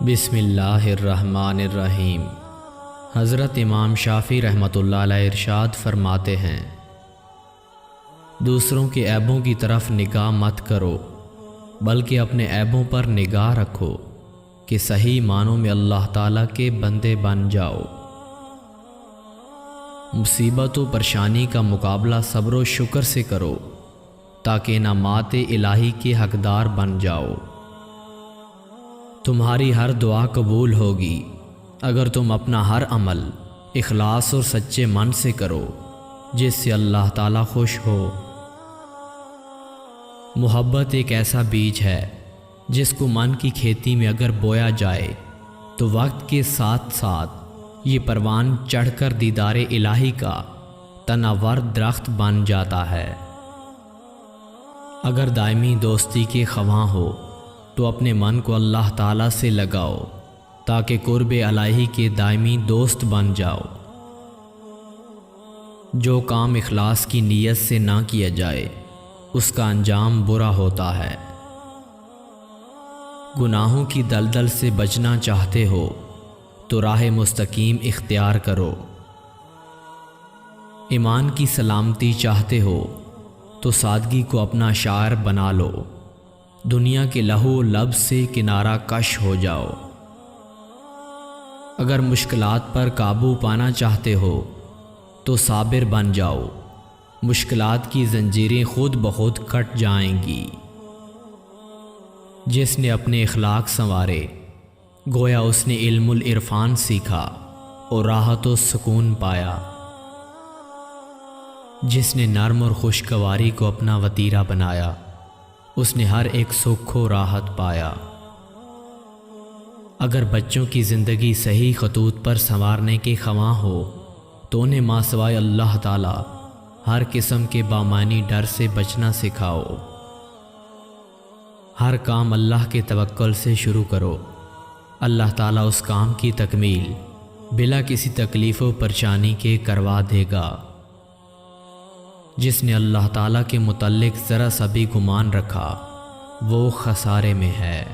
بسم اللہ الرحمن الرحیم۔ حضرت امام شافعی رحمۃ اللہ علیہ ارشاد فرماتے ہیں، دوسروں کے عیبوں کی طرف نگاہ مت کرو بلکہ اپنے عیبوں پر نگاہ رکھو کہ صحیح معنوں میں اللہ تعالیٰ کے بندے بن جاؤ۔ مصیبت و پریشانی کا مقابلہ صبر و شکر سے کرو تاکہ انعامات الہی کے حقدار بن جاؤ۔ تمہاری ہر دعا قبول ہوگی اگر تم اپنا ہر عمل اخلاص اور سچے من سے کرو جس سے اللہ تعالیٰ خوش ہو۔ محبت ایک ایسا بیج ہے جس کو من کی کھیتی میں اگر بویا جائے تو وقت کے ساتھ ساتھ یہ پروان چڑھ کر دیدار الہی کا تناور درخت بن جاتا ہے۔ اگر دائمی دوستی کے خواہاں ہو تو اپنے من کو اللہ تعالیٰ سے لگاؤ تاکہ قرب الہی کے دائمی دوست بن جاؤ۔ جو کام اخلاص کی نیت سے نہ کیا جائے اس کا انجام برا ہوتا ہے۔ گناہوں کی دلدل سے بچنا چاہتے ہو تو راہ مستقیم اختیار کرو۔ ایمان کی سلامتی چاہتے ہو تو سادگی کو اپنا شعار بنا لو۔ دنیا کے لہو و لب سے کنارہ کش ہو جاؤ۔ اگر مشکلات پر قابو پانا چاہتے ہو تو صابر بن جاؤ، مشکلات کی زنجیریں خود بخود کٹ جائیں گی۔ جس نے اپنے اخلاق سنوارے گویا اس نے علم العرفان سیکھا اور راحت و سکون پایا۔ جس نے نرم اور خوشگواری کو اپنا وتیرہ بنایا اس نے ہر ایک سکھ و راحت پایا۔ اگر بچوں کی زندگی صحیح خطوط پر سنوارنے کے خواہاں ہو تو انہیں ماں سوائے اللہ تعالیٰ ہر قسم کے بامانی ڈر سے بچنا سکھاؤ۔ ہر کام اللہ کے توکل سے شروع کرو، اللہ تعالیٰ اس کام کی تکمیل بلا کسی تکلیف و پریشانی کے کروا دے گا۔ جس نے اللہ تعالیٰ کے متعلق ذرا سا بھی گمان رکھا وہ خسارے میں ہے۔